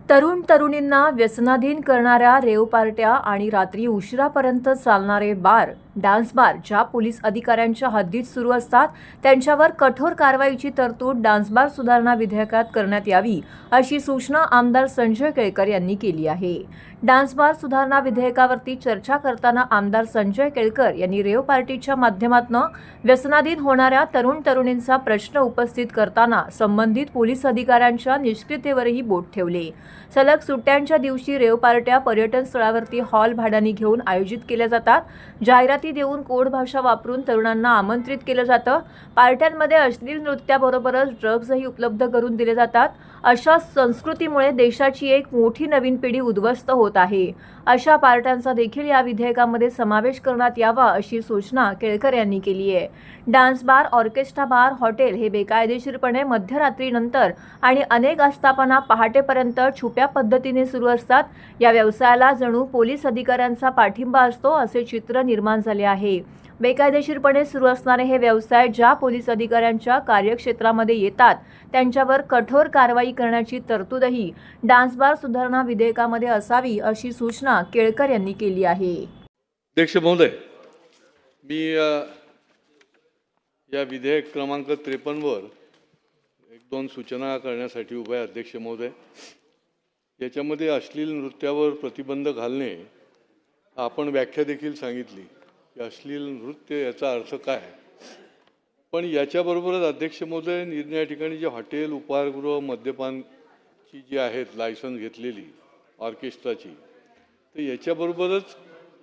तरुण तरुणींना व्यसनाधीन करणाऱ्या रेव पार्ट्या आणि रात्री उशिरापर्यंत चालणारे बार, डान्स बार ज्या पोलीस अधिकाऱ्यांच्या हद्दीत सुरू असतात त्यांच्यावर कठोर कारवाईची तरतूद डान्स बार सुधारणा विधेयकात करण्यात यावी अशी सूचना आमदार संजय केळकर यांनी केली आहे। डान्स बार सुधारणा विधेयकावरती चर्चा करताना आमदार संजय केळकर यांनी रेव पार्टीच्या माध्यमातून व्यसनाधीन होणाऱ्या तरुण तरुणींचा प्रश्न उपस्थित करताना संबंधित पोलीस अधिकाऱ्यांच्या निष्क्रियतेवरही बोट ठेवले। सलग सुट्ट्यांच्या दिवशी रेव पार्ट्या पर्यटन स्थळावरती हॉल भाड्याने घेऊन आयोजित केल्या जातात। जाहिराती देऊन कोड भाषा वापरून तरुणांना आमंत्रित केलं जातं। पार्ट्यांमध्ये अश्लील नृत्याबरोबरच ड्रग्जही उपलब्ध करून दिले जातात। अशा संस्कृतीमुळे देशाची एक मोठी नवीन पिढी उद्ध्वस्त होत आहे। अशा पार्ट्यांचा देखील या विधेयकामध्ये समावेश करण्यात यावा अशी सूचना केळकर यांनी केली आहे। डान्स बार, ऑर्केस्ट्रा बार, हॉटेल हे बेकायदेशीरपणे मध्यरात्रीनंतर आणि अनेक आस्थापना पहाटेपर्यंत छुप्या पद्धतीने सुरू असतात। या व्यवसायाला जणू पोलीस अधिकाऱ्यांचा पाठिंबा असतो असे चित्र निर्माण झाले आहे। बेकायदेशीरपणे सुरू असणारे हे व्यवसाय ज्या पोलीस अधिकाऱ्यांच्या कार्यक्षेत्रामध्ये येतात त्यांच्यावर कठोर कारवाई करण्याची तरतूदही डान्स बार सुधारणा विधेयकामध्ये असावी अशी सूचना केळकर यांनी केली आहे। अध्यक्ष महोदय, मी या विधेयक क्रमांक 53 वर एक दोन सूचना करण्यासाठी उभा आहे। अध्यक्ष महोदय, याच्यामध्ये अश्लील नृत्यावर प्रतिबंध घालणे आपण व्याख्या देखील सांगितली की अश्लील नृत्य याचा अर्थ काय, पण याच्याबरोबरच अध्यक्ष महोदय निर्णया ठिकाणी जे हॉटेल, उपाहारगृह, मद्यपानची जी आहेत लायसन्स घेतलेली ऑर्केस्ट्राची, तर याच्याबरोबरच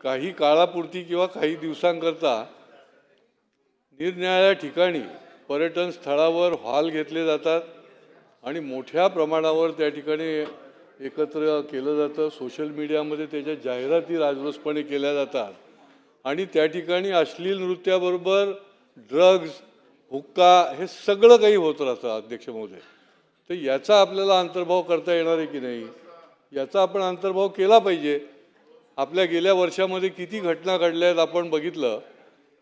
काही काळापुरती किंवा काही दिवसांकरता निरनिराळ्या ठिकाणी पर्यटन स्थळावर हॉल घेतले जातात आणि मोठ्या प्रमाणावर त्या ठिकाणी एकत्र केलं जातं। सोशल मीडियामध्ये त्याच्या जाहिराती राजरोसपणे केल्या जातात आणि त्या ठिकाणी अश्लील नृत्याबरोबर ड्रग्ज, हुक्का हे सगळं काही होत राहतं। अध्यक्ष महोदय, तर याचा आपल्याला अंतर्भाव करता येणार आहे की नाही, याचा आपण अंतर्भाव केला पाहिजे। आपल्या गेल्या वर्षामध्ये किती घटना घडल्या आहेत आपण बघितलं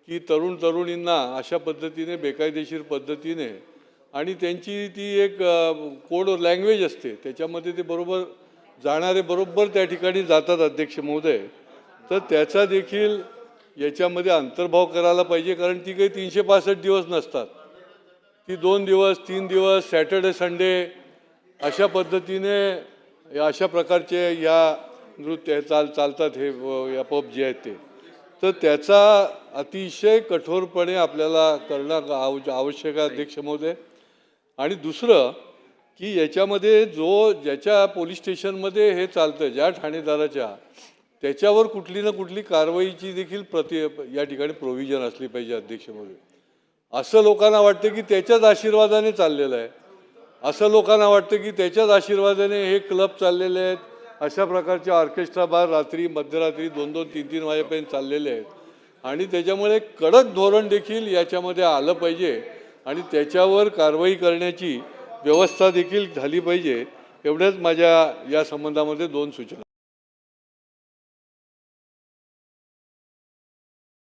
की तरुण तरुणींना अशा पद्धतीने बेकायदेशीर पद्धतीने आणि त्यांची ती एक कोड लँग्वेज असते त्याच्यामध्ये ते बरोबर जाणारे बरोबर त्या ठिकाणी जातात। अध्यक्ष महोदय, तर त्याचा देखील याच्यामध्ये अंतर्भाव करायला पाहिजे, कारण ती काही 365 दिवस नसतात, ती 2 दिवस 3 दिवस सॅटर्डे संडे अशा पद्धतीने अशा प्रकारचे या नृत्य चालतात हे या पब जे आहेत ते, तर त्याचा अतिशय कठोरपणे आपल्याला करणं आवश्यक आहे। अध्यक्ष महोदय, आणि दुसरं की याच्यामध्ये ज्याच्या पोलीस स्टेशनमध्ये हे चालतं ज्या ठाणेदाराच्या, त्याच्यावर कुठली ना कुठली कारवाईची देखील या ठिकाणी प्रोव्हिजन असली पाहिजे। अध्यक्ष महोदय, असं लोकांना वाटतं की त्याच्याच आशीर्वादाने चाललेलं आहे, असं लोकांना वाटतं की त्याच्याच आशीर्वादाने हे क्लब चाललेले आहेत, अशा प्रकारचे ऑर्केस्ट्रा बार रात्री मध्यरात्री 2-2, 3-3 वाजेपर्यंत चाललेले आहेत आणि त्याच्यामुळे कडक धोरण देखील याच्यामध्ये आलं पाहिजे आणि त्याच्यावर कारवाई करण्याची व्यवस्था देखील झाली पाहिजे। एवढ्याच माझ्या या संबंधामध्ये 2 सूचना।